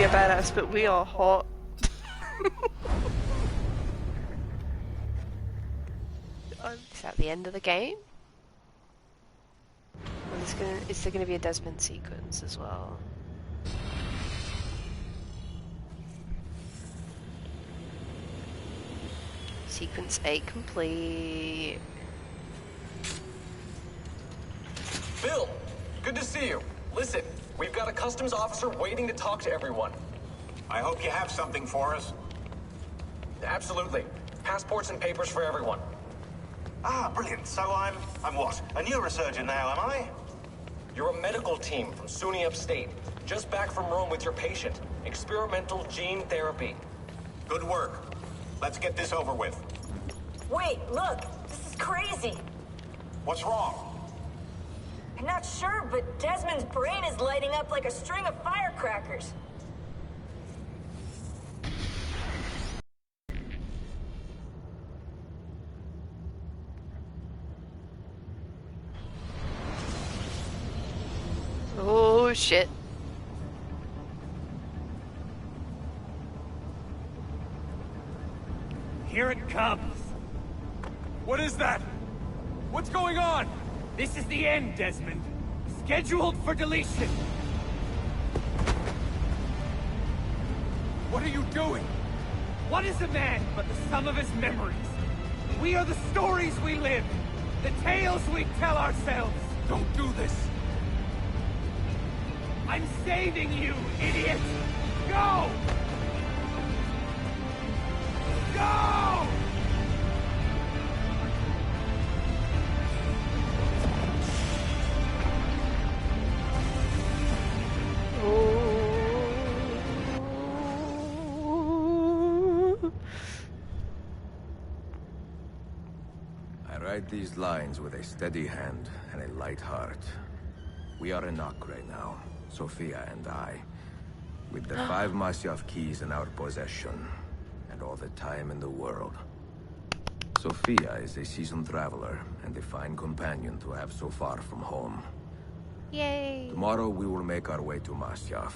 we are badass, but we are hot. Is that the end of the game? Or is there going to be a Desmond sequence as well? Sequence 8 complete. Bill, good to see you. Listen, we've got a customs officer waiting to talk to everyone. I hope you have something for us. Absolutely. Passports and papers for everyone. Ah, brilliant. So I'm what? A neurosurgeon now, am I? You're a medical team from SUNY Upstate. Just back from Rome with your patient. Experimental gene therapy. Good work. Let's get this over with. Wait, look! This is crazy! What's wrong? I'm not sure, but Desmond's brain is lighting up like a string of firecrackers. Oh shit. Here it comes. What is that? What's going on? This is the end, Desmond. Scheduled for deletion. What are you doing? What is a man but the sum of his memories? We are the stories we live, the tales we tell ourselves. Don't do this. I'm saving you, idiot! Go! Go! I write these lines with a steady hand and a light heart. We are in Nock right now, Sophia and I, with the 5 Masyaf keys in our possession, and all the time in the world. Sophia is a seasoned traveler and a fine companion to have so far from home. Yay! Tomorrow we will make our way to Masyaf,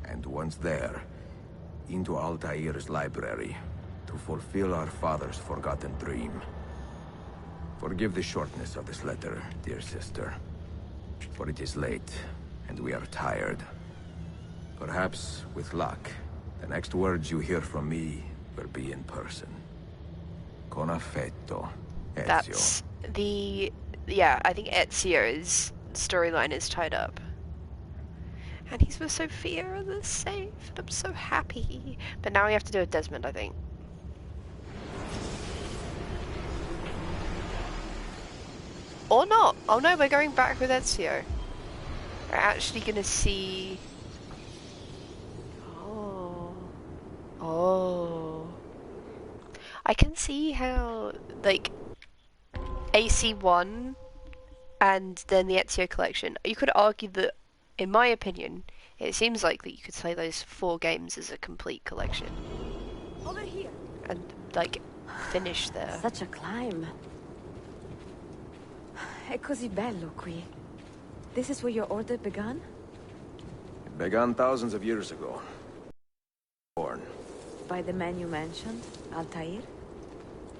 and once there, into Altair's library, to fulfill our father's forgotten dream. Forgive the shortness of this letter, dear sister, for it is late, and we are tired. Perhaps, with luck, the next words you hear from me will be in person. Con affetto, Ezio. That's the... yeah, I think Ezio's storyline is tied up. And he's with Sophia and they're safe, and I'm so happy. But now we have to do a Desmond, I think. Or not! Oh no, we're going back with Ezio. We're actually gonna see... Oh. I can see how, like, AC1 and then the Ezio collection, you could argue that, in my opinion, it seems likely you could play those 4 games as a complete collection. Over here. And, like, finish there. Such a climb. È così bello qui. This is where your order began? It began thousands of years ago. Born. By the man you mentioned, Altair?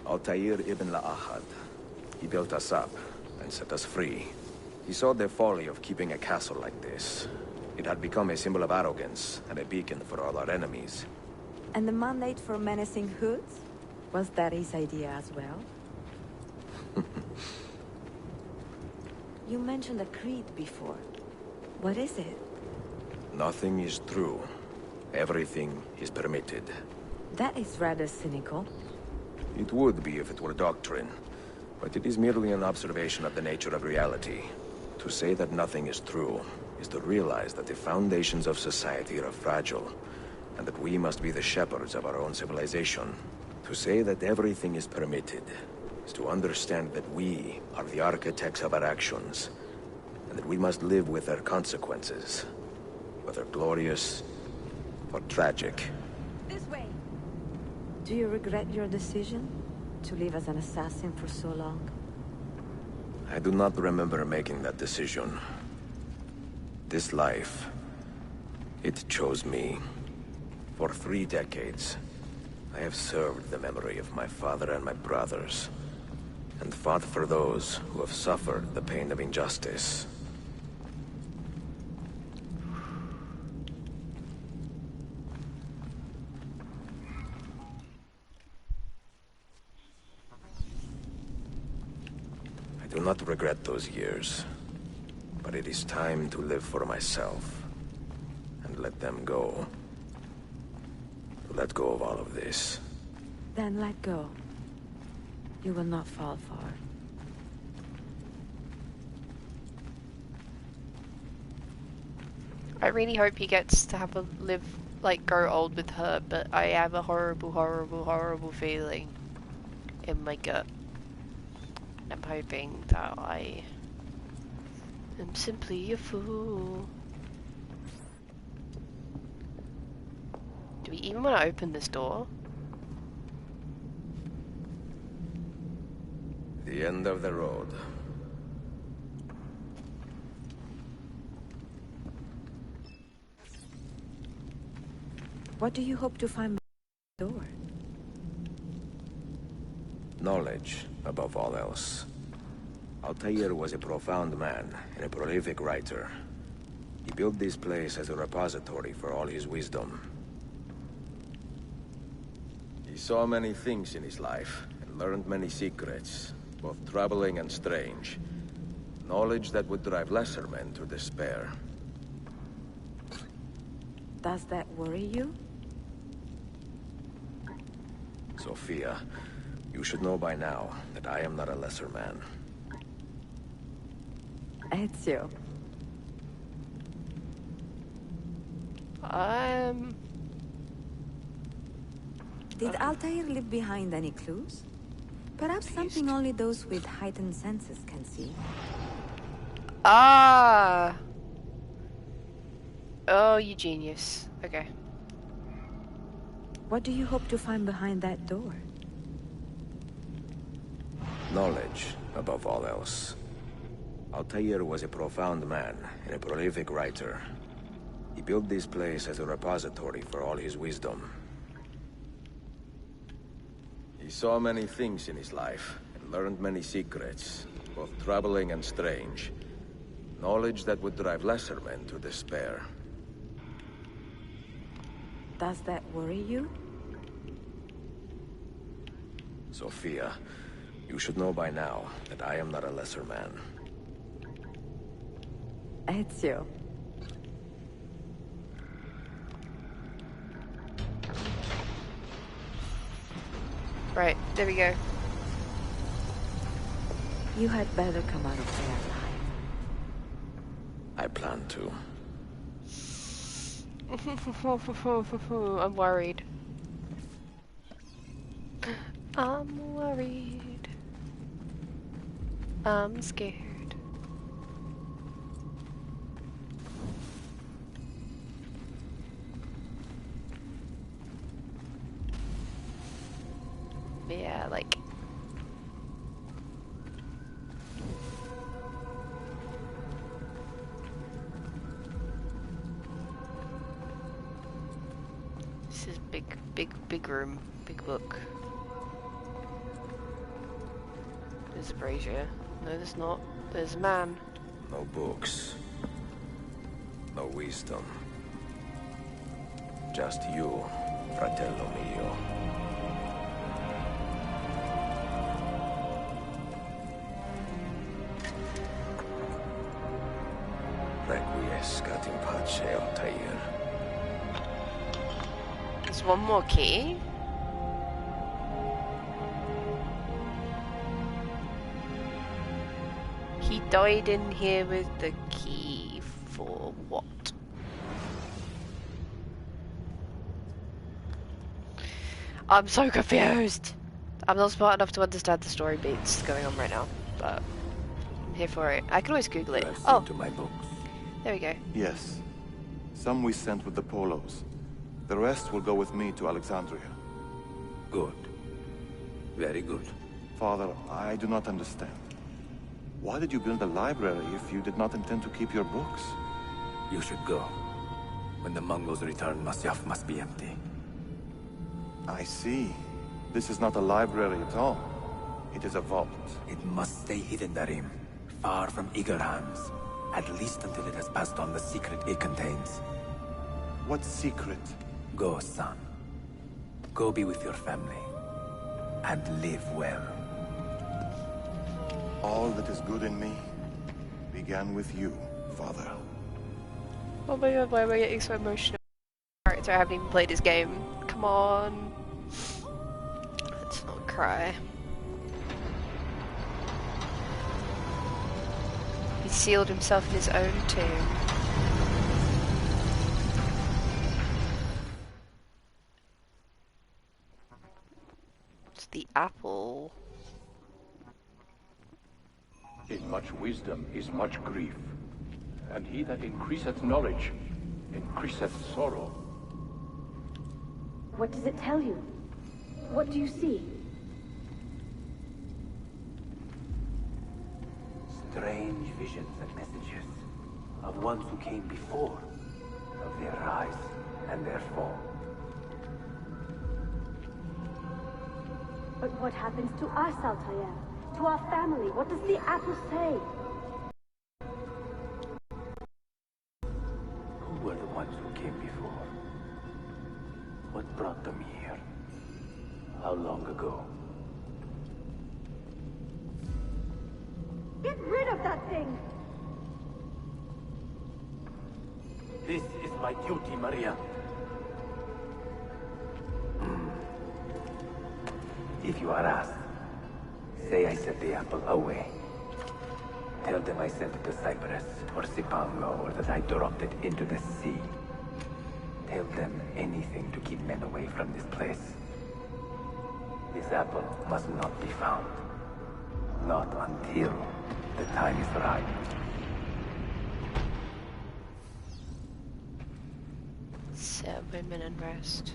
Altair ibn La'ahad. He built us up and set us free. He saw the folly of keeping a castle like this. It had become a symbol of arrogance and a beacon for all our enemies. And the mandate for menacing hoods? Was that his idea as well? You mentioned a creed before. What is it? Nothing is true. Everything is permitted. That is rather cynical. It would be if it were doctrine, but it is merely an observation of the nature of reality. To say that nothing is true is to realize that the foundations of society are fragile, and that we must be the shepherds of our own civilization. To say that everything is permitted is to understand that we are the architects of our actions, and that we must live with their consequences, whether glorious or tragic. This way! Do you regret your decision to live as an assassin for so long? I do not remember making that decision. This life, it chose me. For 3 decades, I have served the memory of my father and my brothers, and fought for those who have suffered the pain of injustice. I do not regret those years, but it is time to live for myself, and let them go. To let go of all of this. Then let go. You will not fall far. I really hope he gets to have a grow old with her, but I have a horrible, horrible, horrible feeling in my gut. And I'm hoping that I am simply a fool. Do we even want to open this door? The end of the road. What do you hope to find behind the door? Knowledge, above all else. Altair was a profound man and a prolific writer. He built this place as a repository for all his wisdom. He saw many things in his life, and learned many secrets, both troubling and strange. Knowledge that would drive lesser men to despair. Does that worry you? Sophia, you should know by now that I am not a lesser man. Ezio. Did Altair leave behind any clues? Perhaps something only those with heightened senses can see. Ah! Oh, you genius. Okay. What do you hope to find behind that door? Knowledge, above all else. Altair was a profound man and a prolific writer. He built this place as a repository for all his wisdom. He saw many things in his life, and learned many secrets, both troubling and strange. Knowledge that would drive lesser men to despair. Does that worry you? Sophia, you should know by now that I am not a lesser man. Ezio. Right, there we go. You had better come out of there alive. I plan to. I'm worried. I'm worried. I'm scared. Yeah, like... This is big room, big book. There's a brazier. No, there's not. There's a man. No books. No wisdom. Just you, fratello mio. Requiescat in pace, Altair. There's one more key. He died in here with the key for what? I'm so confused. I'm not smart enough to understand the story beats going on right now, but I'm here for it. I can always Google it. Oh, To my books. there we go. Yes. Some we sent with the Polos. The rest will go with me to Alexandria. Good. Very good. Father, I do not understand. Why did you build a library if you did not intend to keep your books? You should go. When the Mongols return, Masyaf must be empty. I see. This is not a library at all. It is a vault. It must stay hidden, Darim. Far from eager hands. At least until it has passed on the secret it contains. What secret? Go, son. Go be with your family. And live well. All that is good in me began with you, Father. Oh my god, why am I getting so emotional? Character, I haven't even played his game. Come on. Let's not cry. He sealed himself in his own tomb. It's the apple. In much wisdom is much grief, and he that increaseth knowledge increaseth sorrow. What does it tell you? What do you see? Strange visions and messages of ones who came before, of their rise and their fall. But what happens to us, Altair? To our family? What does the apple say? Who were the ones who came before? What brought them here? How long ago? Get rid of that thing! This is my duty, Maria. If you are asked, say I set the apple away. Tell them I sent it to Cyprus or Cipango, or that I dropped it into the sea. Tell them anything to keep men away from this place. This apple must not be found. Not until the time is right. Set women and rest.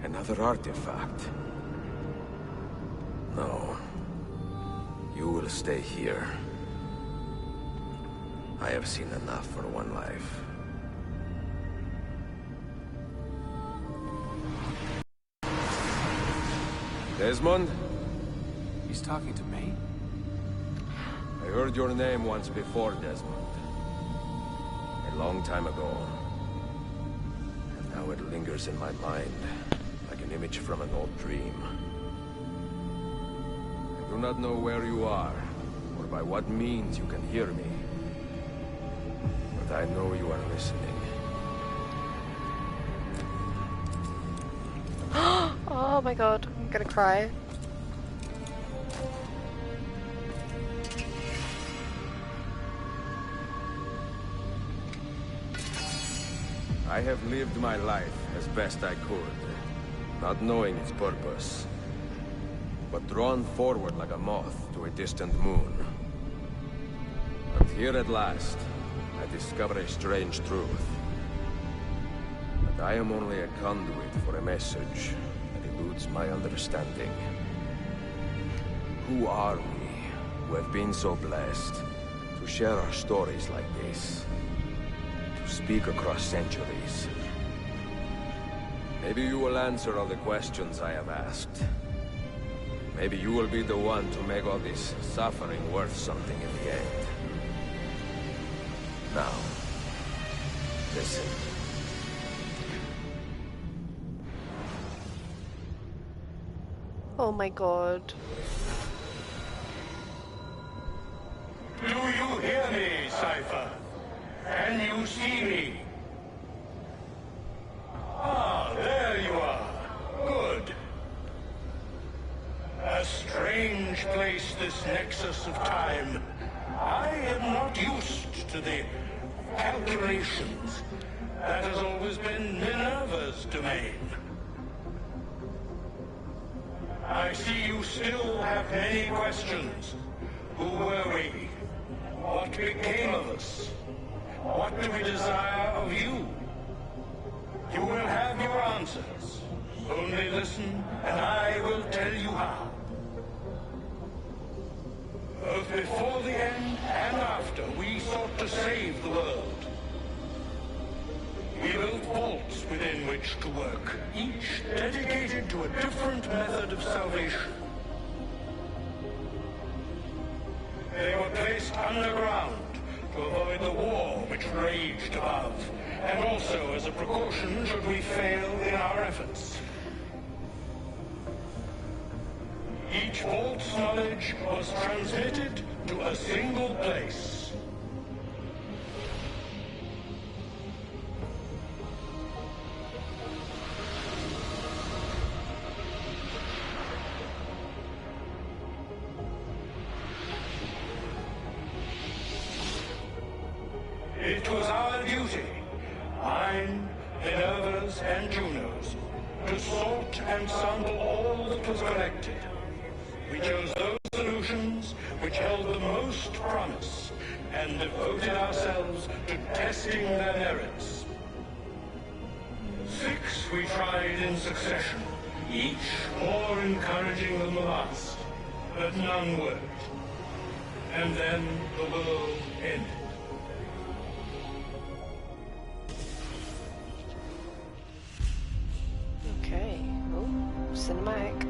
Another artifact. No. You will stay here. I have seen enough for one life. Desmond? He's talking to me? I heard your name once before, Desmond. A long time ago. And now it lingers in my mind, like an image from an old dream. I do not know where you are, or by what means you can hear me. But I know you are listening. Oh my god, I'm gonna cry. I have lived my life as best I could, not knowing its purpose, but drawn forward like a moth to a distant moon. But here at last, I discover a strange truth. That I am only a conduit for a message that eludes my understanding. Who are we? who have been so blessed to share our stories like this, to speak across centuries. Maybe you will answer all the questions I have asked. Maybe you will be the one to make all this suffering worth something in the end. Now, listen. Oh my god. Do you hear me, Cypher? Can you see me? Ah, there you are. Good. A strange place, this nexus of time. I am not used to the calculations. That has always been Minerva's domain. I see you still have many questions. Who were we? What became of us? What do we desire of you? You will have your answers. Only listen, and I will tell you how. Both before the end and after, we sought to save the world. We built vaults within which to work, each dedicated to a different method of salvation. They were placed underground to avoid the war which raged above, and also as a precaution should we fail in our efforts. Each vault's knowledge was transmitted to a single place. It was our duty, mine, Minerva's, and Juno's, to sort and sample all that was collected. We chose those solutions which held the most promise, and devoted ourselves to testing their merits. 6 we tried in succession, each more encouraging than the last, but none worked. And then the world ended. Okay. Oh, cinematic.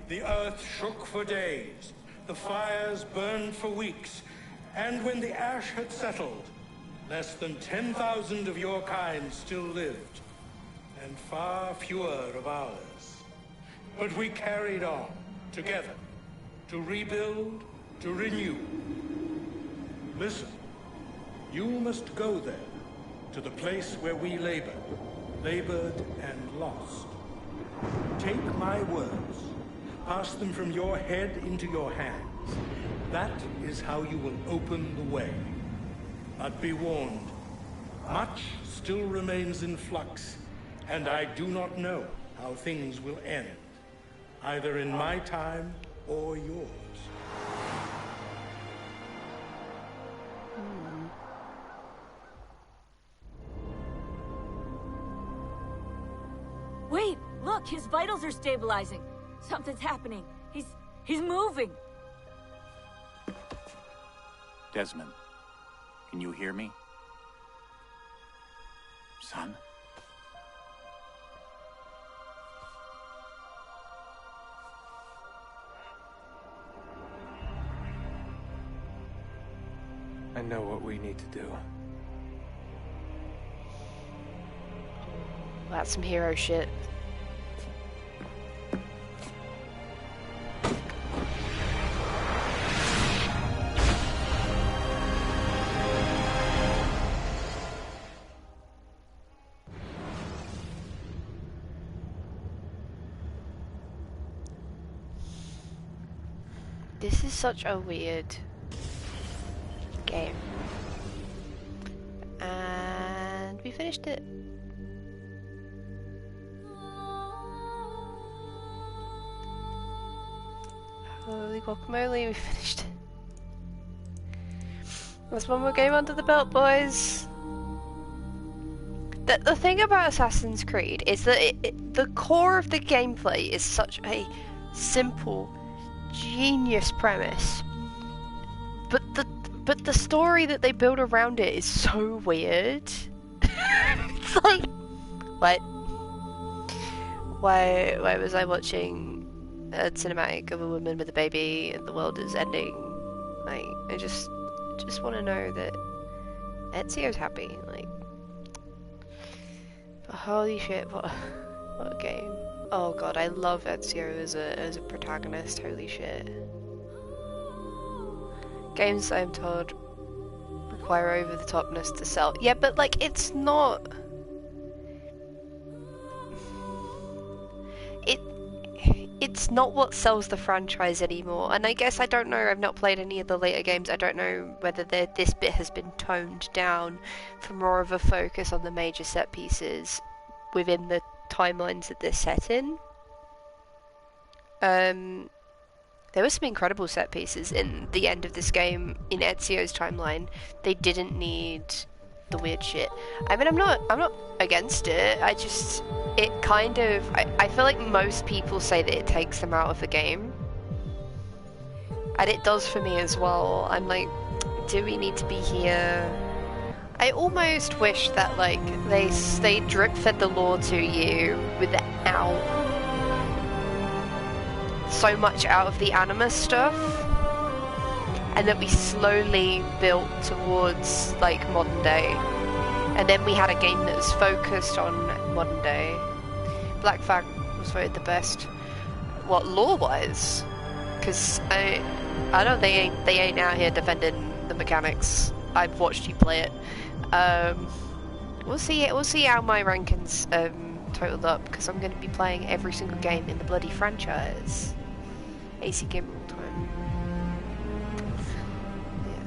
The earth shook for days, the fires burned for weeks, and when the ash had settled, less than 10,000 of your kind still lived, and far fewer of ours. But we carried on, together, to rebuild, to renew. Listen, you must go there, to the place where we labored and lost. Take my words. Pass them from your head into your hands. That is how you will open the way. But be warned, much still remains in flux, and I do not know how things will end, either in my time or yours. Wait, look, his vitals are stabilizing. Something's happening. He's moving. Desmond, can you hear me? Son? I know what we need to do. That's some hero shit. This is such a weird game. And we finished it. Holy guacamole, we finished it. There's one more game under the belt, boys. The thing about Assassin's Creed is that the core of the gameplay is such a simple, genius premise, but the story that they build around it is so weird. It's like, what? Why was I watching a cinematic of a woman with a baby and the world is ending? Like, I just want to know that Ezio's happy. Like, but holy shit, what a game. Oh god, I love Ezio as a protagonist, holy shit. Games, I'm told, require over-the-topness to sell. Yeah, but like, it's not... It's not what sells the franchise anymore, and I guess I don't know, I've not played any of the later games, I don't know whether this bit has been toned down for more of a focus on the major set pieces within the timelines that they're set in. There were some incredible set pieces in the end of this game in Ezio's timeline. They didn't need the weird shit. I mean, I'm not against it. I just, it kind of, I feel like most people say that it takes them out of the game, and it does for me as well. I'm like, do we need to be here? I almost wish that like they drip fed the lore to you without so much out of the anima stuff, and that we slowly built towards like modern day, and then we had a game that was focused on modern day. Black Flag was voted the best, what, lore wise, because I know they ain't out here defending the mechanics. I've watched you play it. We'll see how my rankings totaled up, because I'm going to be playing every single game in the bloody franchise. AC Gamer all time. Yeah.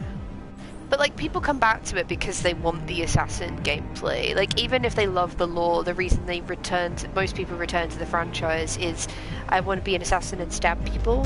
But like, people come back to it because they want the assassin gameplay. Like, even if they love the lore, the reason they most people return to the franchise is, I want to be an assassin and stab people.